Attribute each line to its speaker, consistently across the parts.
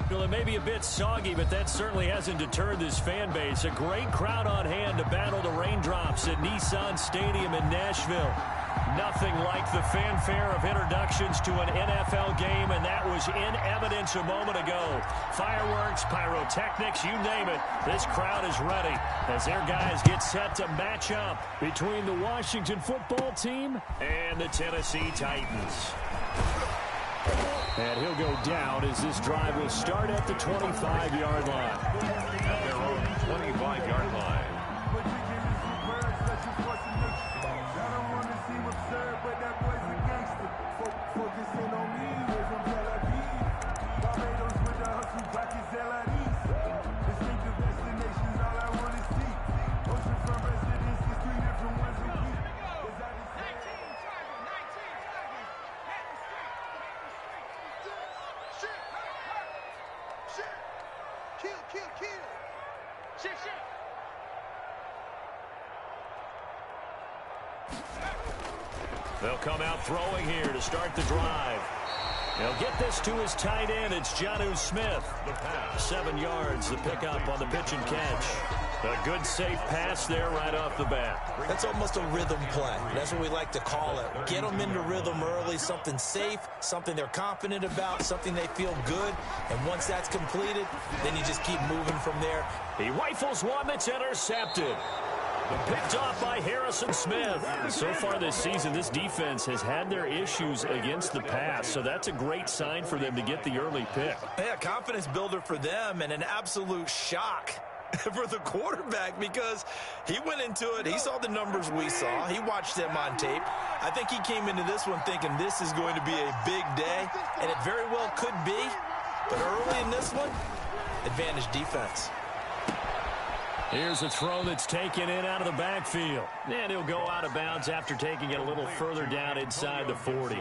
Speaker 1: Well, it may be a bit soggy, but that certainly hasn't deterred this fan base. A great crowd on hand to battle the raindrops at Nissan Stadium in Nashville. Nothing like the fanfare of introductions to an NFL game, and that was in evidence a moment ago. Fireworks, pyrotechnics, you name it. This crowd is ready as their guys get set to match up between the Washington football team and the Tennessee Titans. And he'll go down as this drive will start at the 25-yard line.
Speaker 2: At their own 25-yard line.
Speaker 1: They'll come out throwing here to start the drive. They'll get this to his tight end. It's Jonnu Smith. The pass, 7 yards, the pickup on the pitch and catch. A good, safe pass there right off the bat.
Speaker 3: That's almost a rhythm play. That's what we like to call it. Get them into rhythm early, something safe, something they're confident about, something they feel good. And once that's completed, then you just keep moving from there.
Speaker 1: He rifles one that's intercepted. Picked off by Harrison Smith. So far this season, this defense has had their issues against the pass, so that's a great sign for them to get the early pick.
Speaker 3: Yeah, confidence builder for them and an absolute shock for the quarterback because he went into it. He saw the numbers we saw. He watched them on tape. I think he came into this one thinking this is going to be a big day, and it very well could be. But early in this one, advantage defense.
Speaker 1: Here's a throw that's taken in out of the backfield. And he'll go out of bounds after taking it a little further down inside the 40.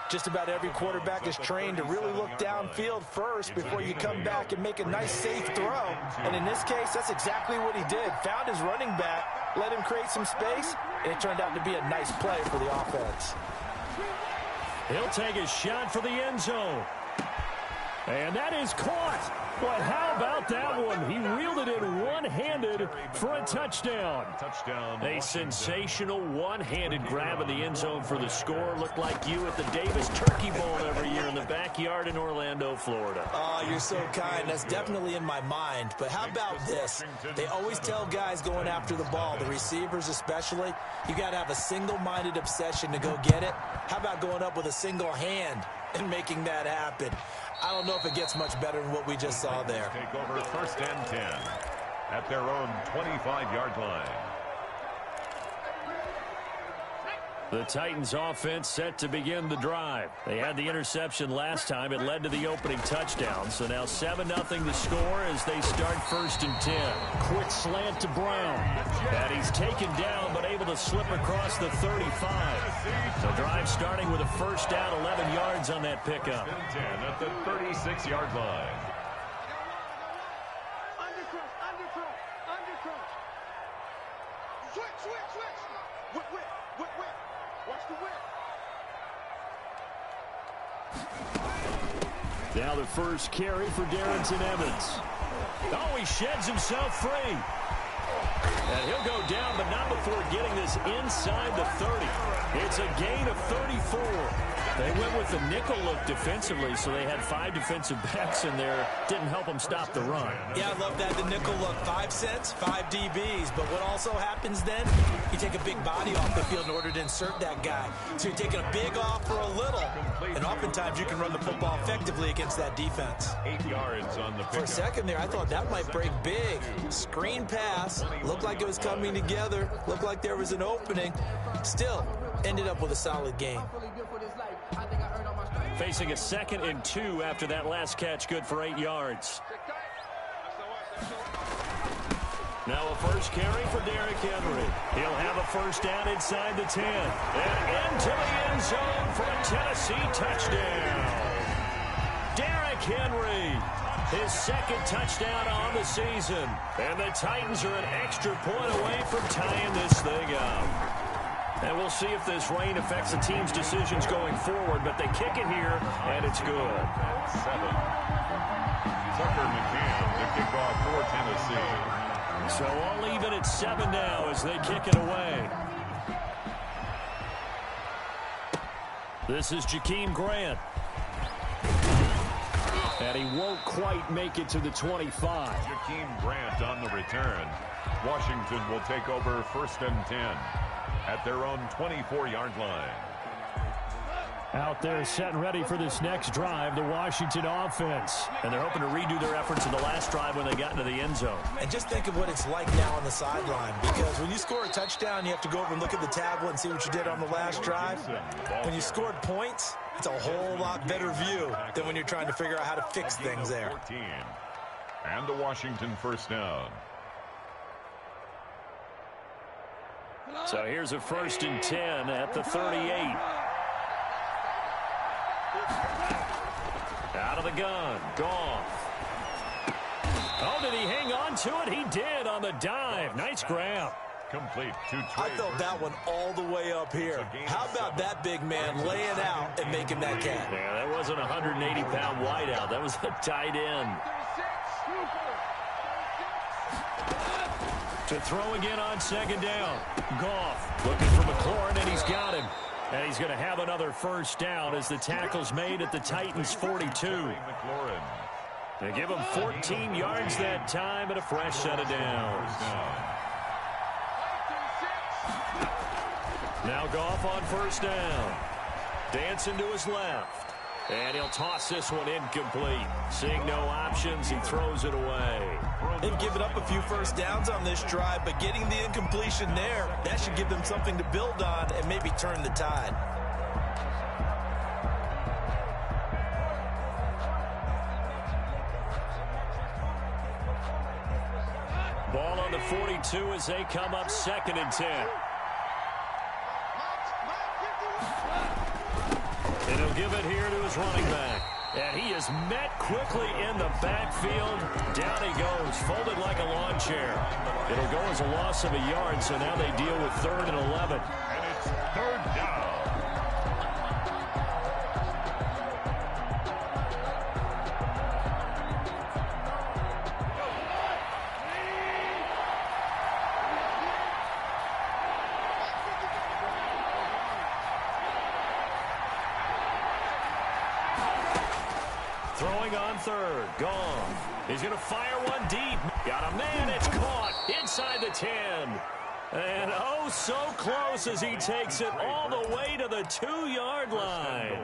Speaker 3: Just about every quarterback is trained to really look downfield first before you come back and make a nice, safe throw. And in this case, that's exactly what he did. Found his running back, let him create some space, and it turned out to be a nice play for the offense.
Speaker 1: He'll take a shot for the end zone. And that is caught. But how about that one? He reeled it in one-handed for a touchdown. A sensational one-handed grab in the end zone for the score. Looked like you at the Davis Turkey Bowl every year in the backyard in Orlando, Florida.
Speaker 3: Oh, you're so kind. That's definitely in my mind. But how about this? They always tell guys going after the ball, the receivers especially, you got to have a single-minded obsession to go get it. How about going up with a single hand and making that happen? I don't know if it gets much better than what we just saw there.
Speaker 2: Take over 1st and 10 at their own 25-yard line.
Speaker 1: The Titans offense set to begin the drive. They had the interception last time. It led to the opening touchdown. So now 7-0 the score as they start 1st and 10. Quick slant to Brown. And he's taken down but able to slip across the 35. The drive starting with a first down, 11 yards on that pickup.
Speaker 2: 10 at the 36-yard line.
Speaker 1: Now the first carry for Darrynton Evans. Oh, he sheds himself free. And he'll go down, but not before getting this inside the 30. It's a gain of 34. They went with the nickel look defensively, so they had 5 defensive backs in there. Didn't help them stop the run.
Speaker 3: Yeah, I love that, the nickel look. 5 sets, 5 DBs. But what also happens then, you take a big body off the field in order to insert that guy. So you're taking a big off for a little. And oftentimes you can run the football effectively against that defense.
Speaker 2: 8 yards on the pickup.
Speaker 3: For a second there, I thought that might break big. Screen pass. Looked like it was coming together. Looked like there was an opening. Still, ended up with a solid game.
Speaker 1: Facing a 2nd and 2 after that last catch, good for 8 yards. Now a first carry for Derrick Henry. He'll have a first down inside the 10. And into the end zone for a Tennessee touchdown. Derrick Henry, his 2nd touchdown on the season. And the Titans are an extra point away from tying this thing up. And we'll see if this rain affects the team's decisions going forward, but they kick it here, and it's good.
Speaker 2: 7. Tucker McCann to kick off for Tennessee.
Speaker 1: So all even at 7 now as they kick it away. This is Jakeem Grant. And he won't quite make it to the 25.
Speaker 2: Jakeem Grant on the return. Washington will take over 1st and 10 at their own 24-yard line.
Speaker 1: Out there set and ready for this next drive, the Washington offense. And they're hoping to redo their efforts in the last drive when they got into the end zone.
Speaker 3: And just think of what it's like now on the sideline, because when you score a touchdown, you have to go over and look at the tablet and see what you did on the last drive. When you scored points, it's a whole lot better view than when you're trying to figure out how to fix things there.
Speaker 2: 14. And the Washington first down.
Speaker 1: So here's a 1st and 10 at the 38. Out of the gun, Goff. Oh, did he hang on to it? He did on the dive. Nice grab.
Speaker 2: Complete to Trey.
Speaker 3: I felt that one all the way up here. How about that big man laying out and making that catch?
Speaker 1: Yeah, that wasn't a 180-pound wideout. That was a tight end. To throw again on 2nd down. Goff looking for McLaurin, and he's got him. And he's going to have another 1st down as the tackle's made at the Titans' 42.
Speaker 2: McLaurin.
Speaker 1: They give him 14 yards that time and a fresh set of downs. Now Goff on 1st down. Dancing to his left. And he'll toss this one incomplete. Seeing no options, he throws it away.
Speaker 3: They've given up a few 1st downs on this drive, but getting the incompletion there, that should give them something to build on and maybe turn the tide.
Speaker 1: Ball on the 42 as they come up 2nd and 10. And he'll give it here to his running back. And he is met quickly in the backfield. Down he goes, folded like a lawn chair. It'll go as a loss of a yard, so now they deal with 3rd and 11.
Speaker 2: And it's 3rd down.
Speaker 1: Throwing on 3rd, Goff. He's going to fire one deep. Got a man, it's caught inside the 10. And oh, so close as he takes it all the way to the 2-yard line.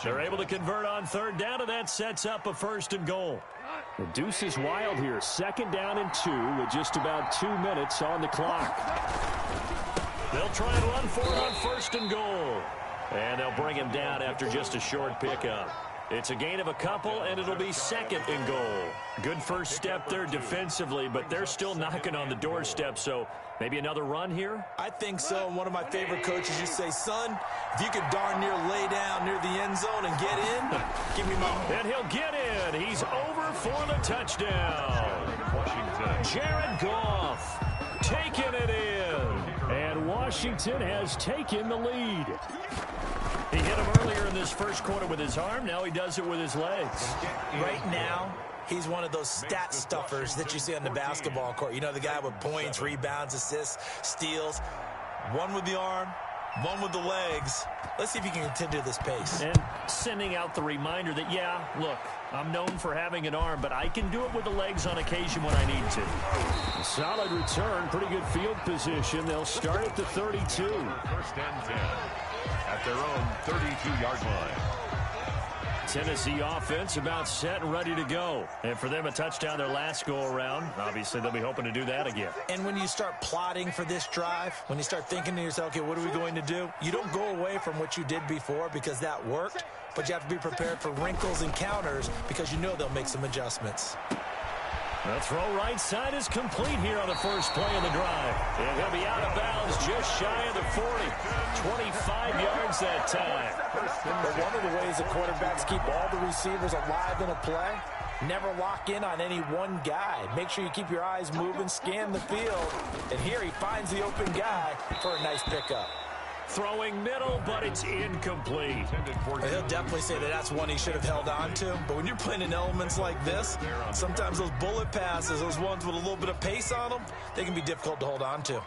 Speaker 1: They're able to convert on 3rd down, and that sets up a 1st and goal. The deuce is wild here. 2nd down and 2 with just about 2 minutes on the clock. They'll try and run for it on 1st and goal. And they'll bring him down after just a short pickup. It's a gain of a couple, and it'll be 2nd and goal. Good first step there defensively, but they're still knocking on the doorstep, so maybe another run here?
Speaker 3: I think so. And one of my favorite coaches used to say, son, if you could darn near lay down near the end zone and get in, give me my...
Speaker 1: And he'll get in. He's over for the touchdown.
Speaker 2: Washington.
Speaker 1: Jared Goff taking it in. And Washington has taken the lead. He hit him earlier in this 1st quarter with his arm. Now he does it with his legs.
Speaker 3: Right now, he's one of those stat stuffers that you see on the basketball court. You know, the guy with points, rebounds, assists, steals. One with the arm, one with the legs. Let's see if he can continue this pace.
Speaker 1: And sending out the reminder that, yeah, look, I'm known for having an arm, but I can do it with the legs on occasion when I need to. A solid return, pretty good field position. They'll start at the 32.
Speaker 2: 1st and 10 at their own 32-yard line.
Speaker 1: Tennessee offense about set and ready to go. And for them, a touchdown their last go-around. Obviously, they'll be hoping to do that again.
Speaker 3: And when you start plotting for this drive, when you start thinking to yourself, okay, what are we going to do? You don't go away from what you did before because that worked, but you have to be prepared for wrinkles and counters because you know they'll make some adjustments.
Speaker 1: The throw right side is complete here on the first play of the drive. And he'll be out of bounds just shy of the 40. 25 yards that time.
Speaker 3: But one of the ways the quarterbacks keep all the receivers alive in a play, never lock in on any one guy. Make sure you keep your eyes moving, scan the field. And here he finds the open guy for a nice pickup.
Speaker 1: Throwing middle, but it's incomplete.
Speaker 3: He'll definitely say that that's one he should have held on to. But when you're playing in elements like this, sometimes those bullet passes, those ones with a little bit of pace on them, they can be difficult to hold on to.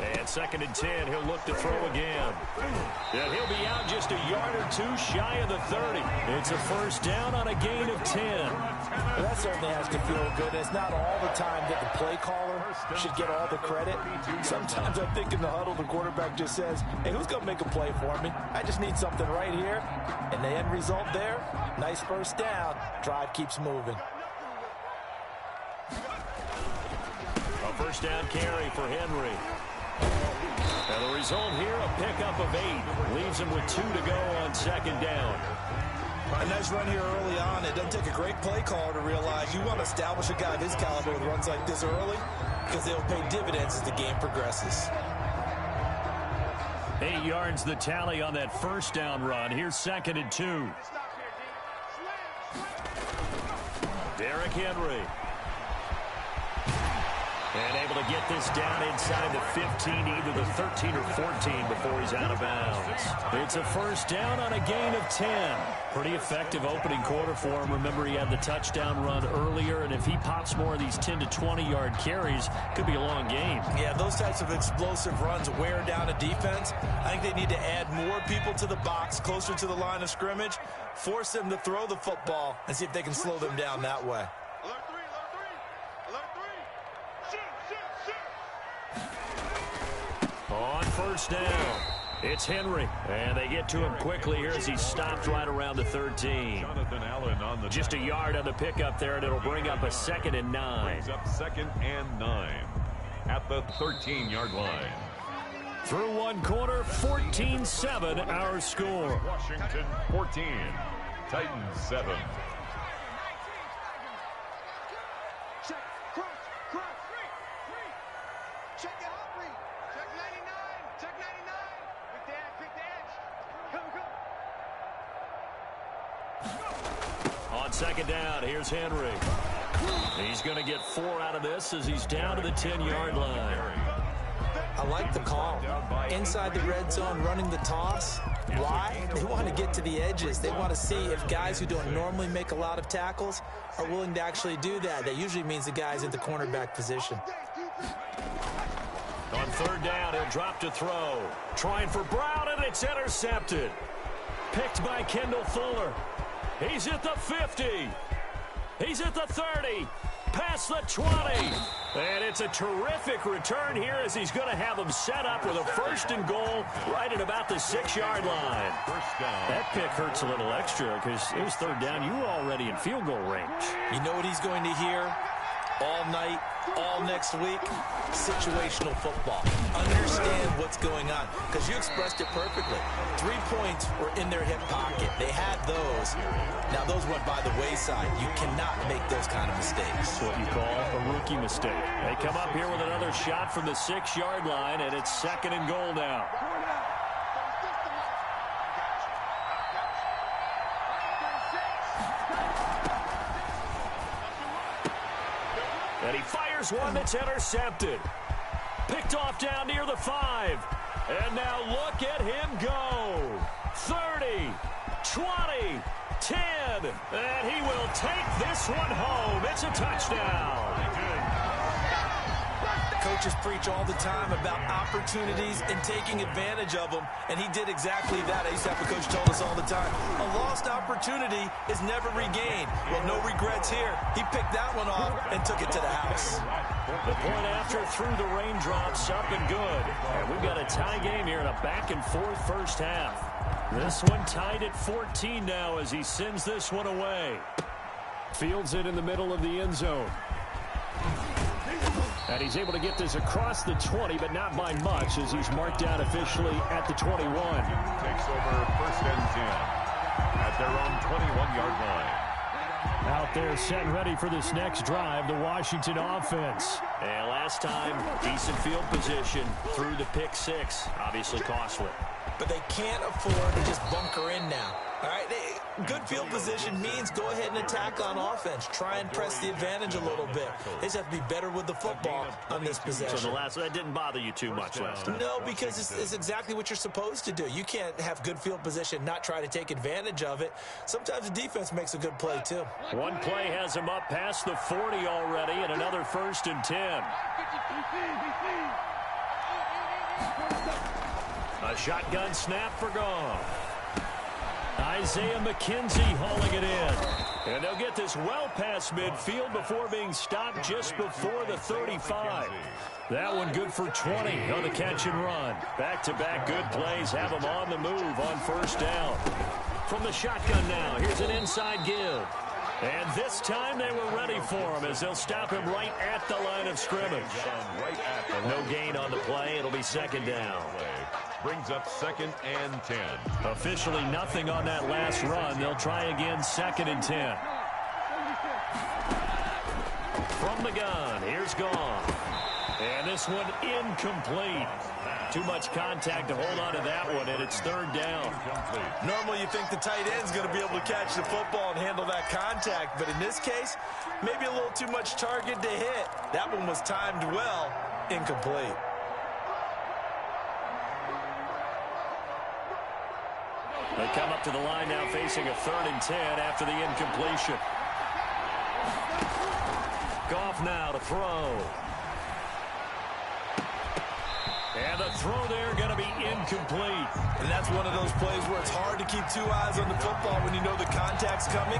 Speaker 1: And 2nd and 10, he'll look to throw again. And he'll be out just a yard or two shy of the 30. It's a first down on a gain of 10.
Speaker 3: Well, that certainly has to feel good. It's not all the time that the play caller should get all the credit. Sometimes I think in the huddle, the quarterback just says, hey, who's going to make a play for me? I just need something right here. And the end result there, nice first down. Drive keeps moving.
Speaker 1: A first down carry for Henry. And the result here, a pickup of 8. Leaves him with 2 to go on 2nd down.
Speaker 3: A nice run here early on. It doesn't take a great play caller to realize you want to establish a guy of his caliber with runs like this early because they'll pay dividends as the game progresses.
Speaker 1: 8 yards the tally on that first down run. Here's 2nd and 2. Derrick Henry. And able to get this down inside the 15, either the 13 or 14 before he's out of bounds. It's a first down on a gain of 10. Pretty effective opening quarter for him. Remember, he had the touchdown run earlier, and if he pops more of these 10 to 20-yard carries, could be a long game.
Speaker 3: Yeah, those types of explosive runs wear down a defense. I think they need to add more people to the box, closer to the line of scrimmage, force them to throw the football, and see if they can slow them down that way.
Speaker 1: On first down, it's Henry. And they get to him quickly here as he stopped right around the 13.
Speaker 2: Jonathan Allen on the
Speaker 1: Just a yard on the pickup there, and it'll bring up a 2nd and 9.
Speaker 2: brings up 2nd and 9 at the 13-yard line.
Speaker 1: Through one quarter, 14-7 our score.
Speaker 2: Washington 14, Titans 7.
Speaker 1: On 2nd down, here's Henry. He's going to get 4 out of this as he's down to the 10-yard line.
Speaker 3: I like the call. Inside the red zone, running the toss. Why? They want to get to the edges. They want to see if guys who don't normally make a lot of tackles are willing to actually do that. That usually means the guy's in the cornerback position.
Speaker 1: On 3rd down, he'll drop to throw. Trying for Brown, and it's intercepted. Picked by Kendall Fuller. He's at the 50. He's at the 30. Past the 20. And it's a terrific return here as he's going to have them set up with a 1st and goal right at about the 6-yard line.
Speaker 2: First down.
Speaker 1: That pick hurts a little extra because it was 3rd down. You were already in field goal range.
Speaker 3: You know what he's going to hear all night, all next week? Situational football. Understand what's going on, because you expressed it perfectly. 3 points were in their hip pocket. They had those. Now those went by the wayside. You cannot make those kind of mistakes.
Speaker 1: That's what you call a rookie mistake. They come up here with another shot from the 6-yard line, and it's 2nd and goal now. And he fires one that's intercepted. Picked off down near the 5. And now look at him go. 30, 20, 10. And he will take this one home. It's a touchdown.
Speaker 3: Coaches preach all the time about opportunities and taking advantage of them, and he did exactly that. I used to have a coach told us all the time, a lost opportunity is never regained. Well, no regrets here. He picked that one off and took it to the house.
Speaker 1: The point after through the raindrops, up and good. And we've got a tie game here in a back-and-forth first half. This one tied at 14 now as he sends this one away. Fields it in the middle of the end zone. And he's able to get this across the 20, but not by much as he's marked down officially at the 21.
Speaker 2: Takes over 1st and 10 at their own 21-yard line.
Speaker 1: Out there set and ready for this next drive, the Washington offense. And last time, decent field position through the pick six. Obviously costly.
Speaker 3: But they can't afford to just bunker in now. All right, good field position means go ahead and attack on offense. Try and press the advantage a little bit. They just have to be better with the football on this possession.
Speaker 1: So that didn't bother you too much last time?
Speaker 3: No, because it's exactly what you're supposed to do. You can't have good field position, not try to take advantage of it. Sometimes the defense makes a good play, too.
Speaker 1: One play has him up past the 40 already, and another 1st and 10. A shotgun snap for Goff. Isaiah McKenzie hauling it in. And they'll get this well past midfield before being stopped just before the 35. That one good for 20 on the catch and run. Back-to-back good plays have them on the move on 1st down. From the shotgun now, here's an inside give. And this time they were ready for him as they'll stop him right at the line of scrimmage. And no gain on the play. It'll be 2nd down.
Speaker 2: Brings up 2nd and 10.
Speaker 1: Officially nothing on that last run. They'll try again 2nd and 10. From the gun, here's Goff. And this one incomplete. Too much contact to hold on to that one, and it's 3rd down.
Speaker 3: Normally you think the tight end's going to be able to catch the football and handle that contact, but in this case, maybe a little too much target to hit. That one was timed well, incomplete.
Speaker 1: They come up to the line now facing a 3rd and 10 after the incompletion. Goff now to throw. And the throw there going to be incomplete.
Speaker 3: And that's one of those plays where it's hard to keep 2 eyes on the football when you know the contact's coming,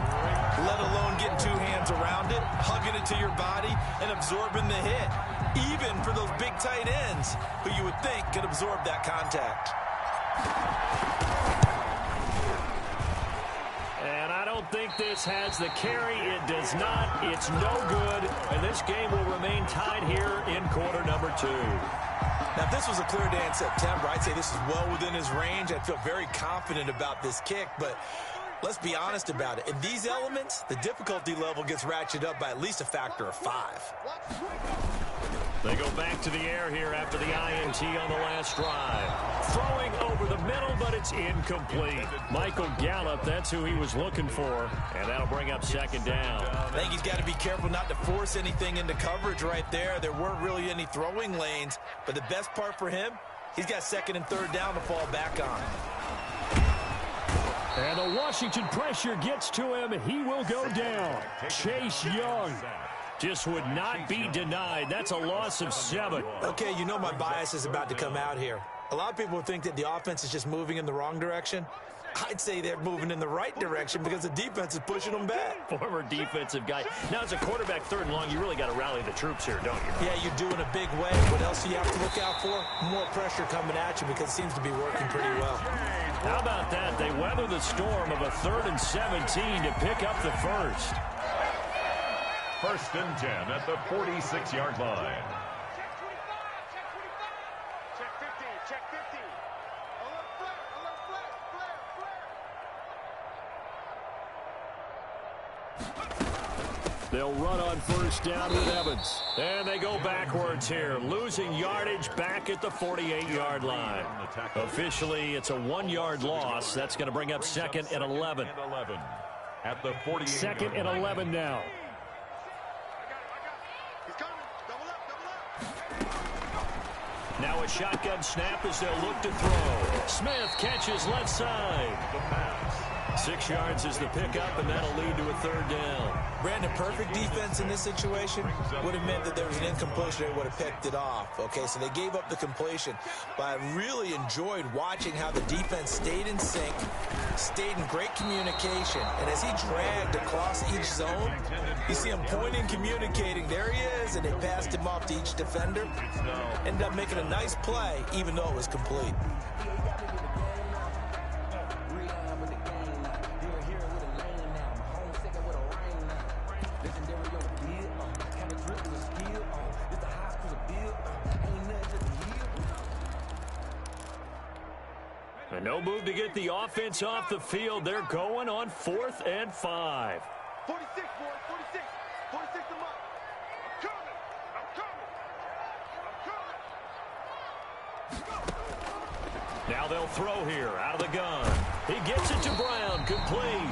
Speaker 3: let alone getting 2 hands around it, hugging it to your body, and absorbing the hit. Even for those big tight ends who you would think could absorb that contact.
Speaker 1: And I don't think this has the carry. It does not. It's no good. And this game will remain tied here in quarter number 2.
Speaker 3: Now, if this was a clear day in September, I'd say this is well within his range. I'd feel very confident about this kick, but let's be honest about it. In these elements, the difficulty level gets ratcheted up by at least a factor of 5.
Speaker 1: They go back to the air here after the INT on the last drive. Throwing over the middle, but it's incomplete. Michael Gallup, that's who he was looking for, and that'll bring up 2nd down.
Speaker 3: I think he's got to be careful not to force anything into coverage right there. There weren't really any throwing lanes, but the best part for him, he's got 2nd and 3rd down to fall back on.
Speaker 1: And the Washington pressure gets to him. He will go down. Chase Young just would not be denied. That's a loss of 7.
Speaker 3: Okay, you know my bias is about to come out here. A lot of people think that the offense is just moving in the wrong direction. I'd say they're moving in the right direction because the defense is pushing them back.
Speaker 1: Former defensive guy. Now, as a quarterback 3rd and long, you really got to rally the troops here, don't you?
Speaker 3: Yeah, you do in a big way. What else do you have to look out for? More pressure coming at you because it seems to be working pretty well.
Speaker 1: How about that? They weather the storm of a 3rd and 17 to pick up the 1st.
Speaker 2: 1st and 10 at the 46-yard line.
Speaker 1: They'll run on 1st down with Evans. And they go backwards here, losing yardage back at the 48-yard line. Officially, it's a 1-yard loss. That's going to bring up 2nd and 11.
Speaker 2: At the 48.
Speaker 1: 2nd and 11 now. Now a shotgun snap as they'll look to throw. Smith catches left side. 6 yards is the pickup, and that'll lead to a 3rd down.
Speaker 3: Brandon, perfect defense in this situation would have meant that there was an incompletion. They would have picked it off. Okay, so they gave up the completion. But I really enjoyed watching how the defense stayed in sync, stayed in great communication. And as he dragged across each zone, you see him pointing, communicating. There he is, and they passed him off to each defender. Ended up making a nice play, even though it was complete.
Speaker 1: No move to get the offense off the field. They're going on 4th and 5.
Speaker 4: 46, boys, 46. 46 them up. I'm coming. I'm coming. I'm coming.
Speaker 1: Now they'll throw here out of the gun. He gets it to Brown, complete.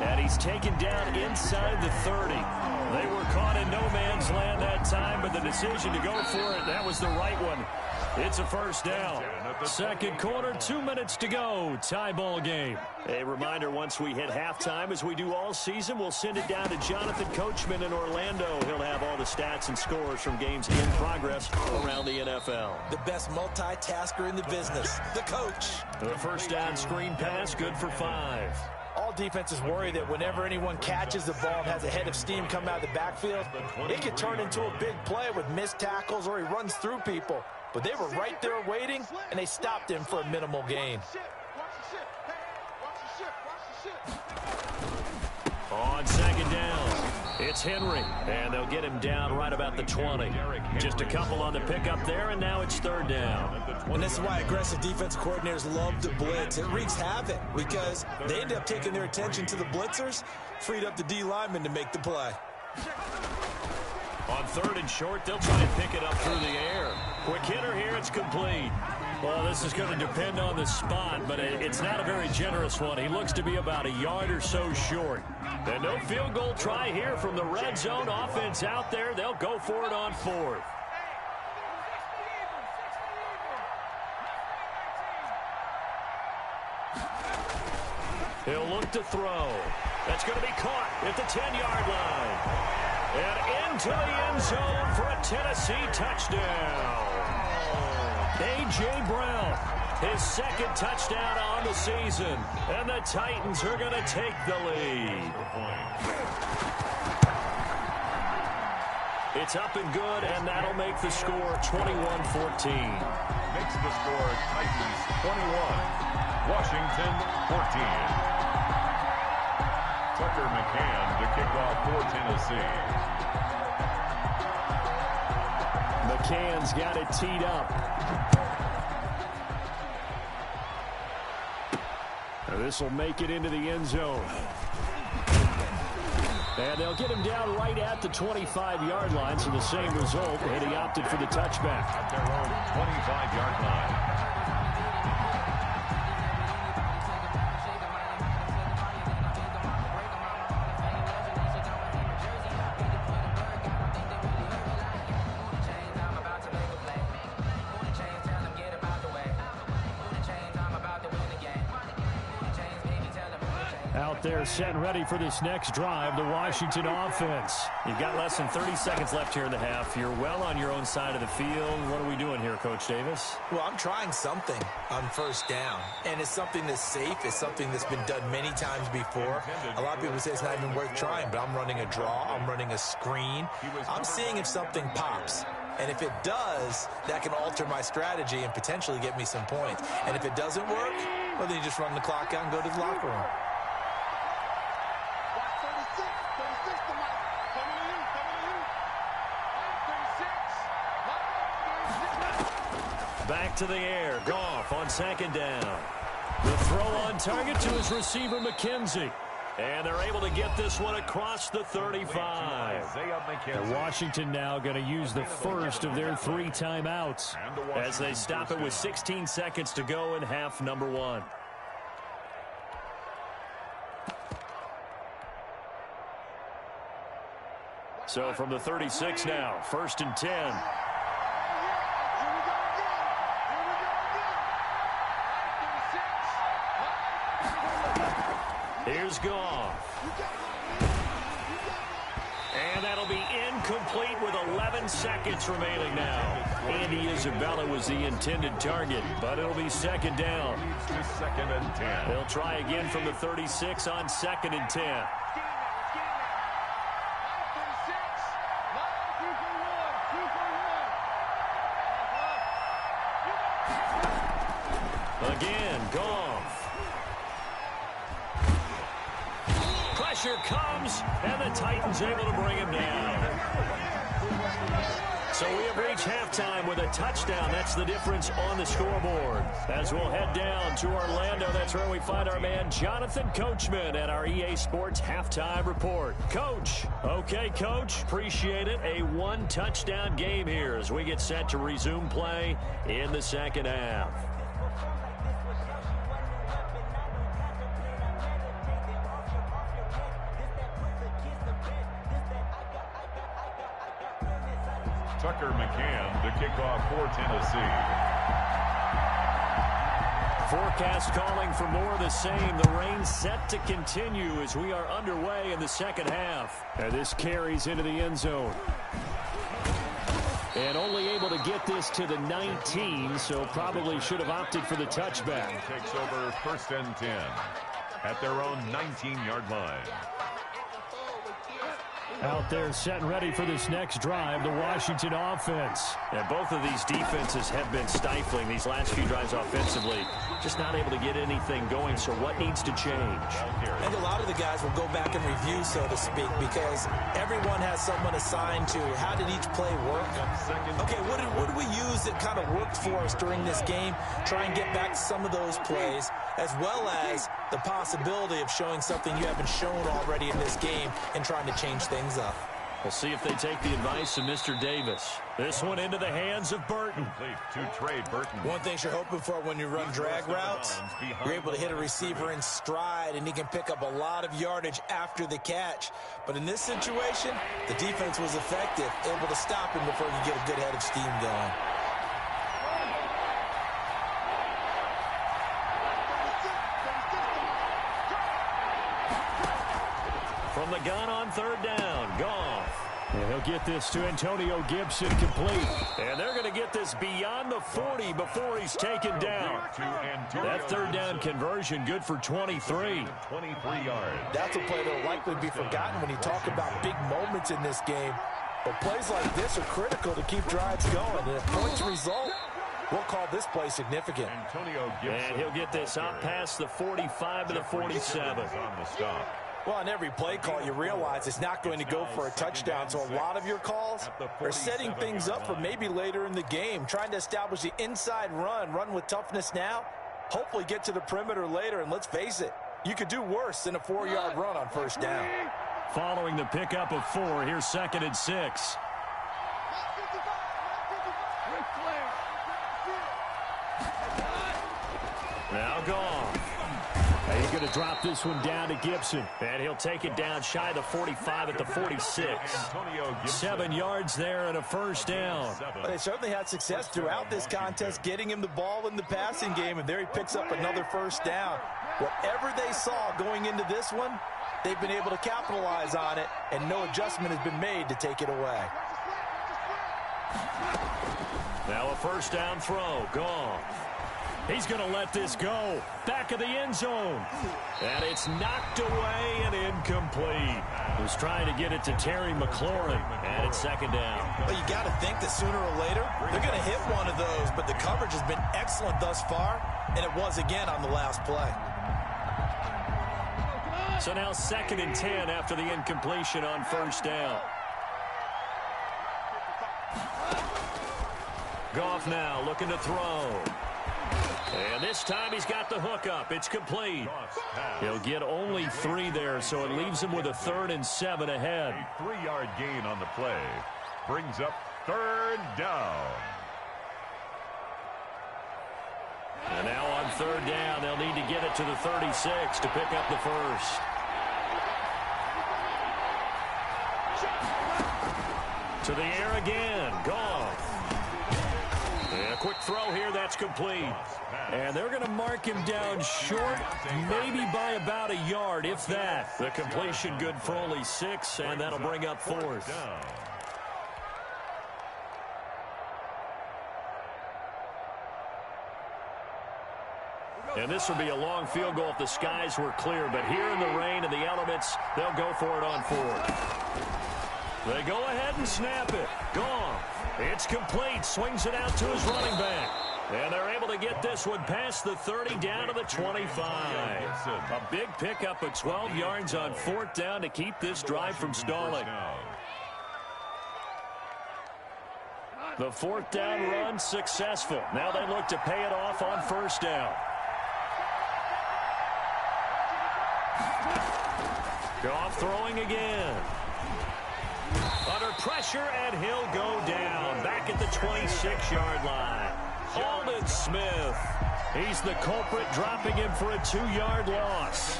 Speaker 1: And he's taken down inside the 30. They were caught in no man's land that time, but the decision to go for it, that was the right one. It's a first down. Second quarter, 2 minutes to go. Tie ball game. A reminder, once we hit halftime, as we do all season, we'll send it down to Jonathan Coachman in Orlando. He'll have all the stats and scores from games in progress around the NFL.
Speaker 3: The best multitasker in the business, the coach.
Speaker 1: The first down screen pass, good for 5.
Speaker 3: All defenses worry that whenever anyone catches the ball and has a head of steam come out of the backfield, it could turn into a big play with missed tackles or he runs through people. But they were right there waiting, and they stopped him for a minimal gain.
Speaker 1: On second down, it's Henry, and they'll get him down right about the 20. Just a couple on the pickup there, and now it's third down.
Speaker 3: And this is why aggressive defense coordinators love to blitz. It wreaks havoc because they end up taking their attention to the blitzers, freed up the D lineman to make the play.
Speaker 1: On third and short, they'll try and pick it up through the air. Quick hitter here, it's complete. Well, this is going to depend on the spot, but it's not a very generous one. He looks to be about a yard or so short. And no field goal try here from the red zone offense out there. They'll go for it on fourth. He'll look to throw. That's going to be caught at the 10-yard line. And into the end zone for a Tennessee touchdown. A.J. Brown, his second touchdown on the season. And the Titans are going to take the lead. It's up and good, and that'll make the score 21-14.
Speaker 2: Makes the score Titans 21, Washington 14. Tucker McCann to kick off for Tennessee.
Speaker 1: McCann's got it teed up. This will make it into the end zone. And they'll get him down right at the 25-yard line, so the same result, and he opted for the touchback.
Speaker 2: At their own 25-yard line.
Speaker 1: Out there set and ready for this next drive, the Washington offense. You've got less than 30 seconds left here in the half. You're well on your own side of the field. What are we doing here, Coach Davis?
Speaker 3: Well, I'm trying something on first down, and it's something that's safe. It's something that's been done many times before. A lot of people say it's not even worth trying, but I'm running a draw. I'm running a screen. I'm seeing if something pops. And if it does, that can alter my strategy and potentially get me some points. And if it doesn't work, well, then you just run the clock out and go to the locker room.
Speaker 1: Back to the air. Goff on second down. The throw on target to his receiver, McKenzie. And they're able to get this one across the 35. And Washington now going to use the first of their 3 timeouts as they stop it with 16 seconds to go in half number 1. So from the 36 now, 1st and 10. Here's Goff. And that'll be incomplete with 11 seconds remaining now. Andy Isabella was the intended target, but it'll be second down.
Speaker 2: Second and 10.
Speaker 1: They'll try again from the 36 on 2nd and 10. Again, Goff. Pressure comes, and the Titans able to bring him down. So we have reached halftime with a touchdown. That's the difference on the scoreboard. As we'll head down to Orlando, that's where we find our man Jonathan Coachman at our EA Sports Halftime Report. Coach. Okay, Coach. Appreciate it. A one-touchdown game here as we get set to resume play in the second half.
Speaker 2: Tucker McCann to kick off for Tennessee.
Speaker 1: Forecast calling for more of the same. The rain set to continue as we are underway in the second half. And this carries into the end zone. And only able to get this to the 19, so probably should have opted for the touchback.
Speaker 2: Takes over 1st and 10 at their own 19-yard line.
Speaker 1: Out there set and ready for this next drive, the Washington offense. And both of these defenses have been stifling these last few drives offensively. Just not able to get anything going, so what needs to change?
Speaker 3: And a lot of the guys will go back and review, so to speak, because everyone has someone assigned to how did each play work. Okay, what did we use that kind of worked for us during this game? Try and get back to some of those plays, as well as the possibility of showing something you haven't shown already in this game and trying to change things up.
Speaker 1: We'll see if they take the advice of Mr. Davis. This one into the hands of Burton.
Speaker 2: To Trey Burton.
Speaker 3: One thing you're hoping for when you run drag routes, you're able to hit a receiver in stride, and he can pick up a lot of yardage after the catch. But in this situation, the defense was effective, able to stop him before you get a good head of steam going.
Speaker 1: From the gun on 3rd down, Goff. And he'll get this to Antonio Gibson complete. And they're going to get this beyond the 40 before he's taken down. That 3rd down conversion good for 23.
Speaker 2: 23 yards.
Speaker 3: That's a play that will likely be forgotten when you talk about big moments in this game. But plays like this are critical to keep drives going. And if points result, we'll call this play significant.
Speaker 2: Antonio Gibson.
Speaker 1: And he'll get this out past the 45 to the 47.
Speaker 2: On the stop.
Speaker 3: Well, on every play call, you realize it's not going to go for a touchdown. So a lot of your calls are setting things up for maybe later in the game, trying to establish the inside run with toughness now, hopefully get to the perimeter later. And let's face it, you could do worse than a 4-yard run on 1st down.
Speaker 1: Following the pickup of 4, here's 2nd and 6. Now Goff. He's going to drop this one down to Gibson. And he'll take it down shy of the 45 at the 46. 7 yards there and a 1st down.
Speaker 3: But they certainly had success throughout this contest, getting him the ball in the passing game, and there he picks up another 1st down. Whatever they saw going into this one, they've been able to capitalize on it, and no adjustment has been made to take it away.
Speaker 1: Now a 1st down throw. Goff. He's going to let this go. Back of the end zone. And it's knocked away and incomplete. He was trying to get it to Terry McLaurin. And it's 2nd down.
Speaker 3: Well, you got to think that sooner or later, they're going to hit one of those. But the coverage has been excellent thus far. And it was again on the last play.
Speaker 1: So now 2nd and 10 after the incompletion on 1st down. Goff now looking to throw. And this time he's got the hook up. It's complete. He'll get only 3 there, so it leaves him with a 3rd and 7 ahead.
Speaker 2: A 3-yard gain on the play. Brings up 3rd down.
Speaker 1: And now on 3rd down, they'll need to get it to the 36 to pick up the 1st. To the air again. Goff. And a quick throw here, that's complete. And they're going to mark him down short, maybe by about a yard, if that. The completion good for only 6, and that'll bring up 4th. And this will be a long field goal if the skies were clear. But here in the rain and the elements, they'll go for it on 4th. They go ahead and snap it. Goff. It's complete. Swings it out to his running back. And they're able to get this one past the 30 down to the 25. A big pickup of 12 yards on 4th down to keep this drive from stalling. The fourth down run successful. Now they look to pay it off on first down. Goff throwing again. Under pressure, and he'll go down. Back at the 26-yard line. Aldon Smith. He's the culprit, dropping him for a 2-yard loss.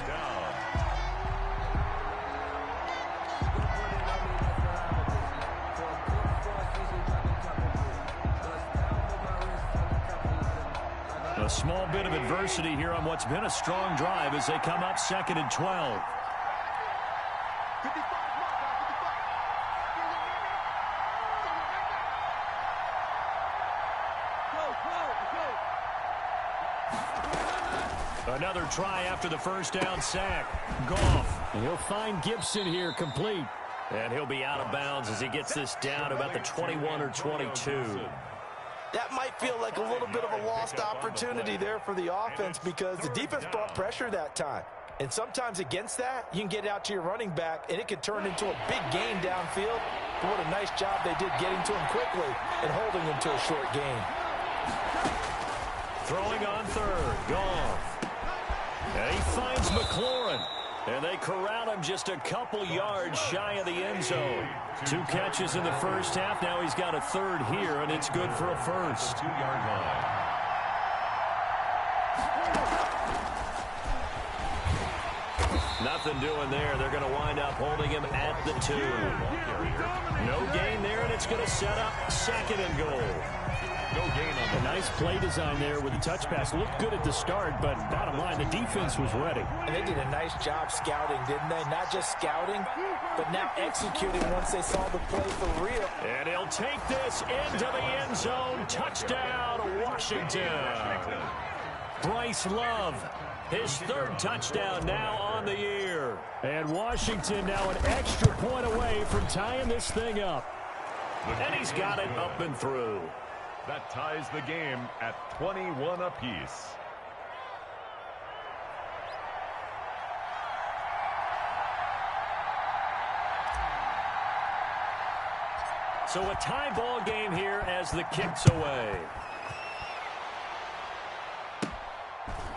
Speaker 1: A small bit of adversity here on what's been a strong drive as they come up 2nd and 12. Another try after the first down sack. Goff. And he'll find Gibson here complete. And he'll be out of bounds as he gets this down about the 21 or 22.
Speaker 3: That might feel like a little bit of a lost opportunity there for the offense because the defense brought pressure that time. And sometimes against that, you can get out to your running back, and it can turn into a big gain downfield. But what a nice job they did getting to him quickly and holding him to a short gain.
Speaker 1: Throwing on third. Goff. And he finds McLaurin. And they corral him just a couple yards shy of the end zone. 2 catches in the first half. Now he's got a third here, and it's good for a first.
Speaker 2: 2-yard line.
Speaker 1: Nothing doing there. They're going to wind up holding him at the 2. No gain there, and it's going to set up 2nd and goal.
Speaker 2: No gain on the
Speaker 1: nice play design there with the touch pass. Looked good at the start, but bottom line, the defense was ready.
Speaker 3: And they did a nice job scouting, didn't they? Not just scouting, but now executing once they saw the play for real.
Speaker 1: And he'll take this into the end zone. Touchdown, Washington. Bryce Love, his 3rd touchdown now on the year. And Washington now an extra point away from tying this thing up. And he's got it up and through.
Speaker 2: That ties the game at 21 apiece.
Speaker 1: So a tie ball game here as the kick's away.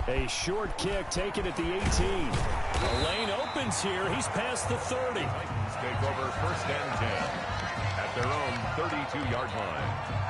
Speaker 1: A short kick taken at the 18. The lane opens here. He's past the 30.
Speaker 2: Titans take over 1st and 10 at their own 32-yard line.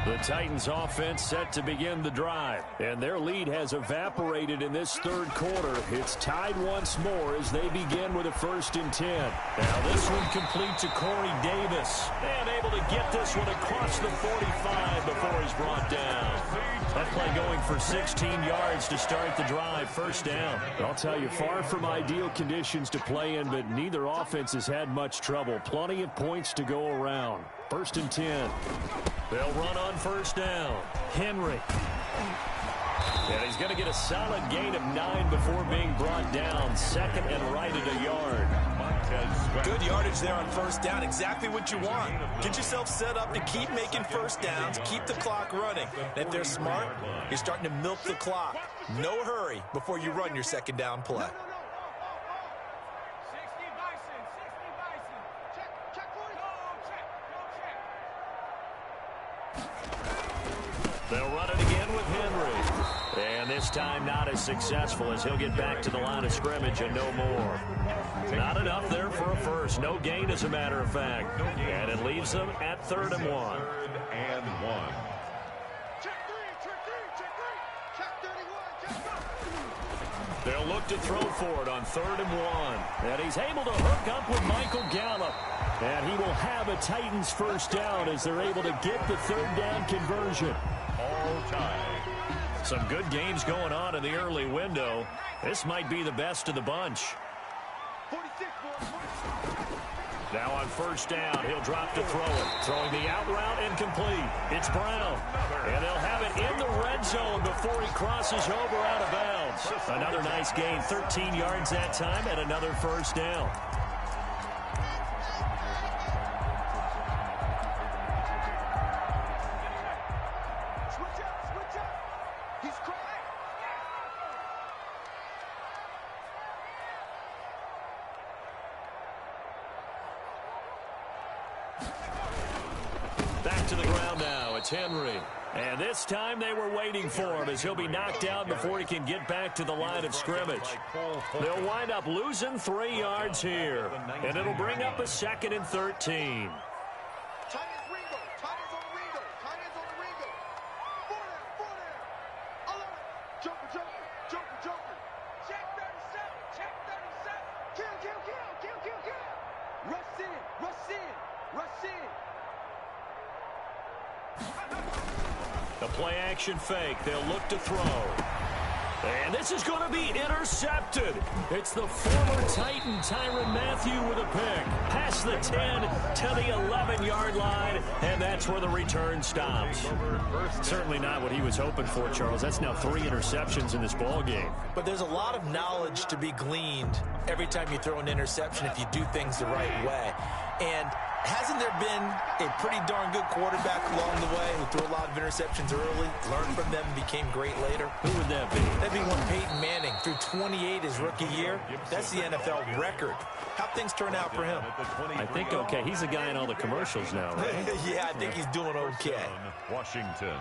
Speaker 1: The Titans offense set to begin the drive, and their lead has evaporated in this 3rd quarter. It's tied once more as they begin with a 1st and 10. Now this one complete to Corey Davis, and able to get this one across the 45 before he's brought down. That play going for 16 yards to start the drive. 1st down. I'll tell you, far from ideal conditions to play in, but neither offense has had much trouble. Plenty of points to go around. 1st and 10. They'll run on 1st down. Henry. And he's going to get a solid gain of 9 before being brought down. 2nd and right at a yard.
Speaker 3: Good yardage there on 1st down. Exactly what you want. Get yourself set up to keep making 1st downs. Keep the clock running. And if they're smart, you're starting to milk the clock. No hurry before you run your 2nd down play.
Speaker 1: They'll run it again with Henry. And this time not as successful as he'll get back to the line of scrimmage and no more. Not enough there for a first. No gain, as a matter of fact. And it leaves them at 3rd and 1.
Speaker 2: 3rd and 1.
Speaker 1: They'll look to throw for it on 3rd and 1. And he's able to hook up with Michael Gallup. And he will have a Titans 1st down as they're able to get the 3rd down conversion.
Speaker 2: All tied.
Speaker 1: Some good games going on in the early window. This might be the best of the bunch. Now on 1st down, he'll drop to throw it. Throwing the out route incomplete. It's Brown. And they'll have it in the red zone before he crosses over out of bounds. Another nice gain, 13 yards that time, and another 1st down. back to the ground now. It's Henry. And this time they were waiting for him as he'll be knocked down before he can get back to the line of scrimmage. They'll wind up losing 3 yards here. And it'll bring up a 2nd and 13. The play-action fake. They'll look to throw. And this is going to be intercepted. It's the former Titan Tyrann Mathieu with a pick. Past the 10 to the 11-yard line, and that's where the return stops. Certainly not what he was hoping for, Charles. That's now 3 interceptions in this ball game.
Speaker 3: But there's a lot of knowledge to be gleaned every time you throw an interception if you do things the right way. And hasn't there been a pretty darn good quarterback along the way who threw a lot of interceptions early, learned from them, became great later?
Speaker 1: Who would that be?
Speaker 3: That'd be one Peyton Manning. Threw 28 his rookie year. That's the NFL record. How'd things turn out for him?
Speaker 1: I think okay. He's a guy in all the commercials now, right?
Speaker 3: Yeah, I think he's doing okay.
Speaker 2: Washington.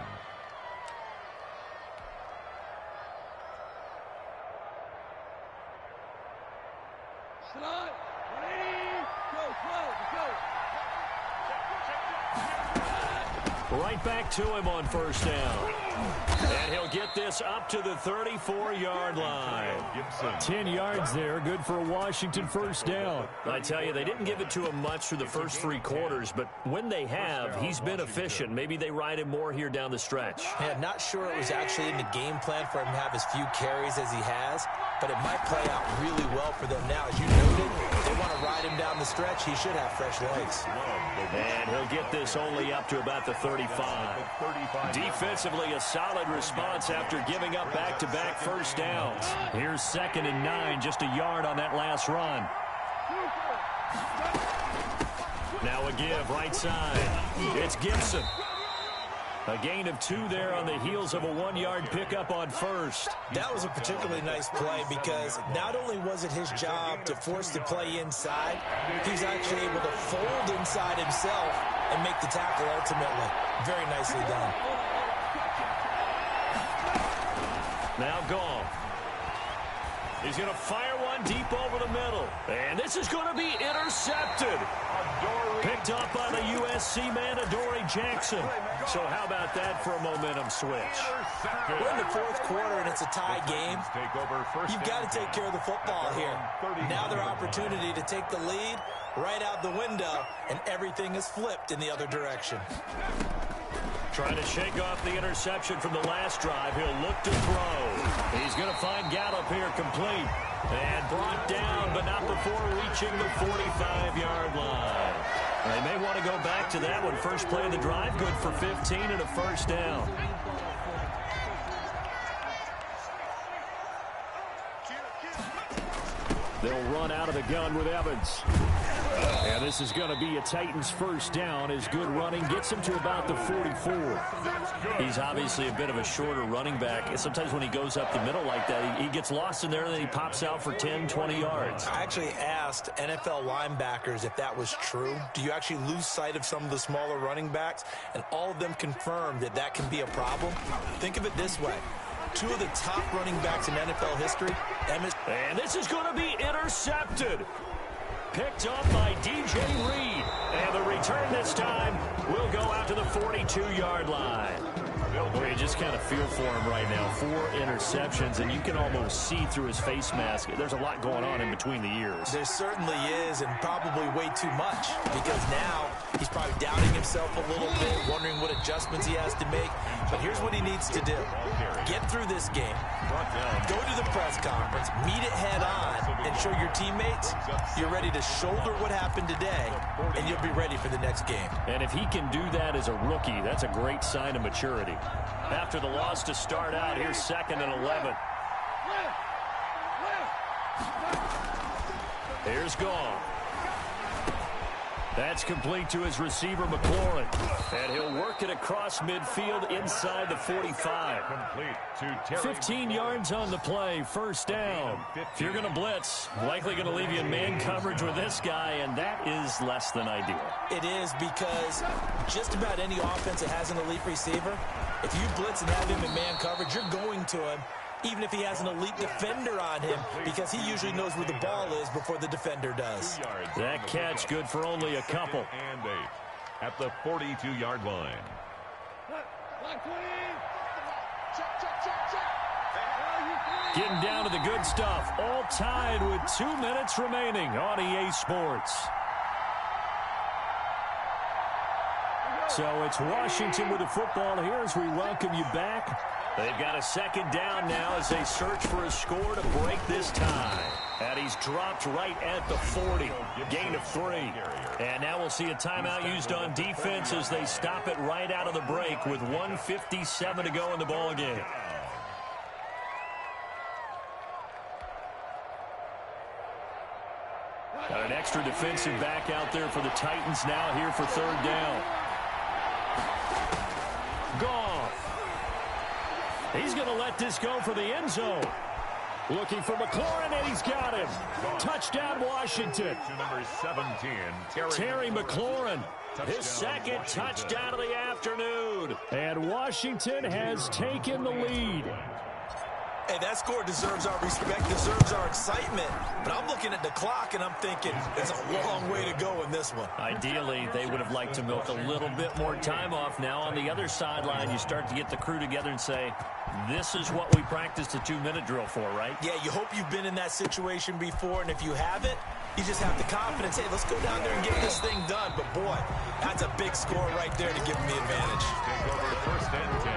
Speaker 1: Right back to him on first down. And he'll get this up to the 34-yard line. 10 yards there, good for a Washington first down. I tell you, they didn't give it to him much through the first 3 quarters, but when they have, he's been efficient. Maybe they ride him more here down the stretch.
Speaker 3: Yeah, not sure it was actually in the game plan for him to have as few carries as he has, but it might play out really well for them now. As you noted, if they want to ride him down the stretch, he should have fresh legs.
Speaker 1: And he'll get this only up to about the 35. Defensively, a solid response after giving up back-to-back first downs. Here's 2nd and 9, just a yard on that last run. Now a give, right side. It's Gibson. A gain of 2 there on the heels of a 1-yard pickup on first.
Speaker 3: That was a particularly nice play because not only was it his job to force the play inside, he's actually able to fold inside himself and make the tackle ultimately. Very nicely done.
Speaker 1: Now gone. He's going to fire one deep over the middle. And this is going to be intercepted. Picked up by the USC man, Adoree Jackson. So how about that for a momentum switch?
Speaker 3: We're in the 4th quarter, and it's a tie game. You've got to take care of the football here. Now their opportunity to take the lead right out the window, and everything is flipped in the other direction.
Speaker 1: Trying to shake off the interception from the last drive. He'll look to throw. He's going to find Gallup here complete. And brought down, but not before reaching the 45-yard line. They may want to go back to that one. First play of the drive, good for 15 and a first down. They'll run out of the gun with Evans. And this is going to be a Titans first down as good running gets him to about the 44. He's obviously a bit of a shorter running back. And sometimes when he goes up the middle like that, he gets lost in there and then he pops out for 10, 20 yards.
Speaker 3: I actually asked NFL linebackers if that was true. Do you actually lose sight of some of the smaller running backs? And all of them confirmed that that can be a problem. Think of it this way. 2 of the top running backs in NFL history.
Speaker 1: And this is going to be intercepted. Picked up by DJ Reed. And the return this time will go out to the 42-yard line. Well, you just kind of feel for him right now. 4 interceptions, and you can almost see through his face mask. There's a lot going on in between the ears.
Speaker 3: There certainly is, and probably way too much, because now he's probably doubting himself a little bit, wondering what adjustments he has to make. But here's what he needs to do. Get through this game. Go to the press conference, meet it head on, and show your teammates you're ready to shoulder what happened today, and you'll be ready for the next game.
Speaker 1: And if he can do that as a rookie, that's a great sign of maturity. After the loss to start out, here's 2nd and 11. Here's Goff. That's complete to his receiver, McLaurin. And he'll work it across midfield inside the 45.
Speaker 2: Complete to Terry
Speaker 1: 15 yards on the play, first down. If you're going to blitz, likely going to leave you in man coverage with this guy, and that is less than ideal.
Speaker 3: It is, because just about any offense that has an elite receiver, if you blitz and have him in man coverage, you're going to him, even if he has an elite defender on him, because he usually knows where the ball is before the defender does.
Speaker 1: That catch good for only a couple.
Speaker 2: And 8 at the 42-yard line.
Speaker 1: Getting down to the good stuff. All tied with 2 minutes remaining on EA Sports. So it's Washington with the football here as we welcome you back. They've got a second down now as they search for a score to break this tie. And he's dropped right at the 40. Gain of 3. And now we'll see a timeout used on defense as they stop it right out of the break with 1:57 to go in the ballgame. Got an extra defensive back out there for the Titans now here for third down. Goff. He's going to let this go for the end zone. Looking for McLaurin, and he's got him. Touchdown, Washington.
Speaker 2: To number 17,
Speaker 1: Terry McLaurin. His second touchdown of the afternoon. And Washington has taken the lead.
Speaker 3: Hey, that score deserves our respect, deserves our excitement. But I'm looking at the clock, and I'm thinking there's a long way to go in this one.
Speaker 1: Ideally, they would have liked to milk a little bit more time off. Now, on the other sideline, you start to get the crew together and say, this is what we practiced a 2-minute drill for, right?
Speaker 3: Yeah, you hope you've been in that situation before, and if you haven't, you just have the confidence, hey, let's go down there and get this thing done. But, boy, that's a big score right there to give them the advantage.
Speaker 2: take over first and 10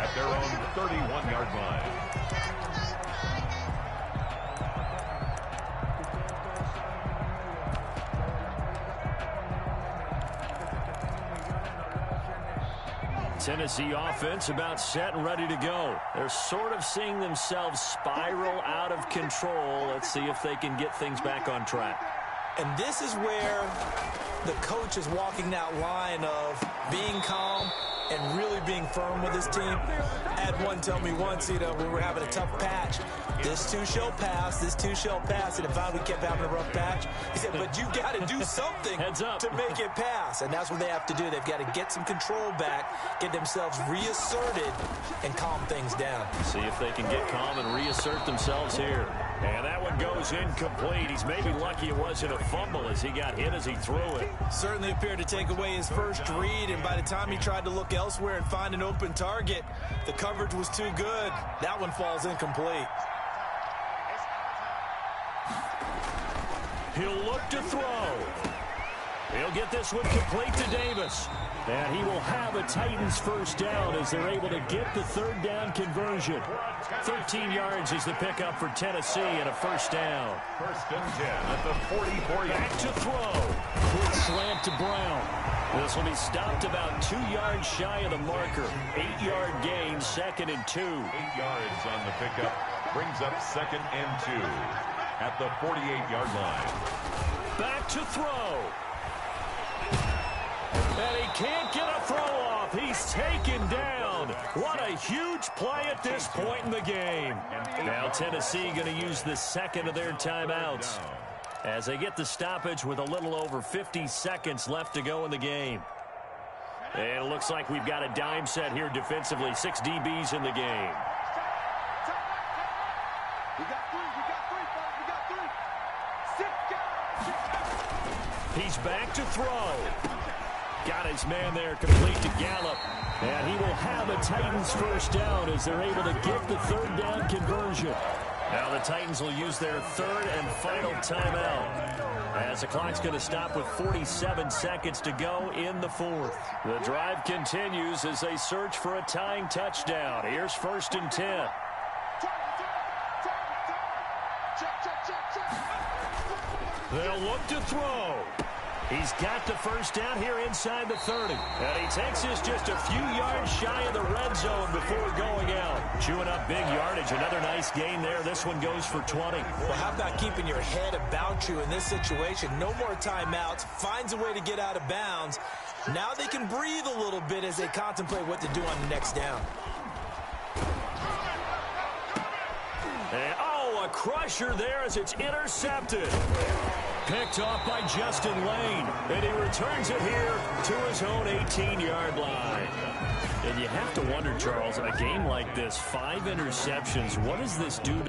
Speaker 2: at their own 31-yard line.
Speaker 1: Tennessee offense about set and ready to go. They're sort of seeing themselves spiral out of control. Let's see if they can get things back on track.
Speaker 3: And this is where the coach is walking that line of being calm and really being firm with his team. I had one tell me once, we were having a tough patch. This too shall pass, this too shall pass. And if we kept having a rough patch, he said, but you got to do something to make it pass. And that's what they have to do. They've got to get some control back, get themselves reasserted, and calm things down.
Speaker 1: See if they can get calm and reassert themselves here. And that one goes incomplete. He's maybe lucky it wasn't a fumble as he got hit as he threw it.
Speaker 3: Certainly appeared to take away his first read, and by the time he tried to look elsewhere and find an open target, the coverage was too good. That one falls incomplete.
Speaker 1: He'll look to throw. He'll get this one complete to Davis. And he will have a Titans first down as they're able to get the third down conversion. 13 yards is the pickup for Tennessee and a first down.
Speaker 2: First and 10 at the 44-yard line.
Speaker 1: Back to throw. Quick slant to Brown. This will be stopped about 2 yards shy of the marker. 8-yard gain, 2nd and 2.
Speaker 2: 8 yards on the pickup. Brings up 2nd and 2 at the 48-yard line.
Speaker 1: Back to throw. And he can't get a throw off. He's taken down. What a huge play at this point in the game. Now Tennessee going to use the second of their timeouts as they get the stoppage with a little over 50 seconds left to go in the game. And it looks like we've got a dime set here defensively. 6 DBs in the game.
Speaker 4: We got three, fellas, we got three. 6 guys.
Speaker 1: He's back to throw. Got his man there complete to Gallup. And he will have a Titans first down as they're able to get the third down conversion. Now the Titans will use their third and final timeout as the clock's going to stop with 47 seconds to go in the fourth. The drive continues as they search for a tying touchdown. Here's first and 10. They'll look to throw. He's got the first down here inside the 30. And he takes this just a few yards shy of the red zone before going out. Chewing up big yardage. Another nice gain there. This one goes for 20.
Speaker 3: Well, how about keeping your head about you in this situation? No more timeouts. Finds a way to get out of bounds. Now they can breathe a little bit as they contemplate what to do on the next down.
Speaker 1: And, a crusher there as it's intercepted. Picked off by Justin Lane. And he returns it here to his own 18-yard line. And you have to wonder, Charles, a game like this, 5 interceptions, what does this do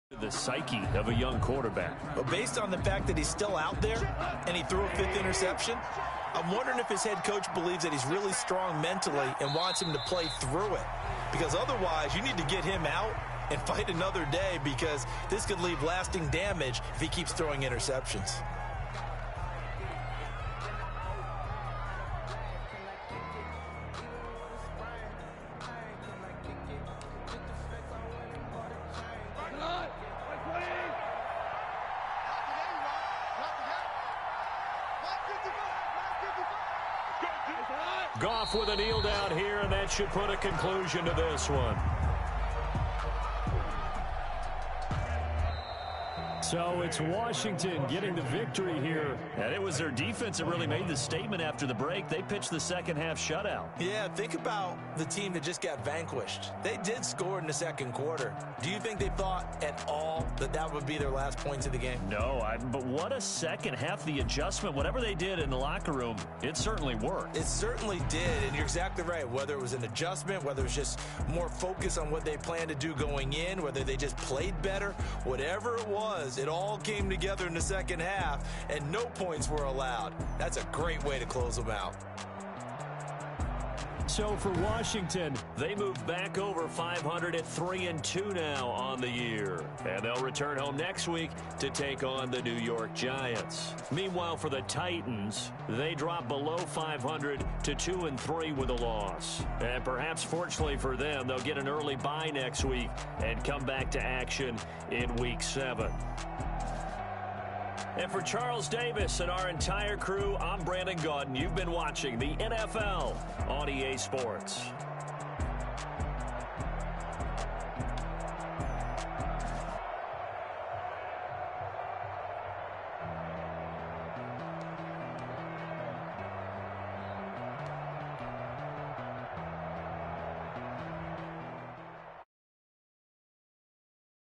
Speaker 1: to the psyche of a young quarterback?
Speaker 3: But based on the fact that he's still out there and he threw a 5th interception, I'm wondering if his head coach believes that he's really strong mentally and wants him to play through it. Because otherwise, you need to get him out and fight another day, because this could leave lasting damage if he keeps throwing interceptions.
Speaker 1: Goff with a kneel down here, and that should put a conclusion to this one. So it's Washington getting the victory here. And it was their defense that really made the statement after the break. They pitched the second-half shutout.
Speaker 3: Yeah, think about the team that just got vanquished. They did score in the second quarter. Do you think they thought at all that that would be their last points of the game?
Speaker 1: No, but what a second half. The adjustment, whatever they did in the locker room, it certainly worked.
Speaker 3: It certainly did, and you're exactly right. Whether it was an adjustment, whether it was just more focus on what they planned to do going in, whether they just played better, whatever it was, it all came together in the second half, and no points were allowed. That's a great way to close them out.
Speaker 1: So for Washington, they move back over 500 at 3-2 now on the year. And they'll return home next week to take on the New York Giants. Meanwhile, for the Titans, they drop below 500 to 2-3 with a loss. And perhaps fortunately for them, they'll get an early bye next week and come back to action in Week 7. And for Charles Davis and our entire crew, I'm Brandon Gaudin. You've been watching the NFL on EA Sports.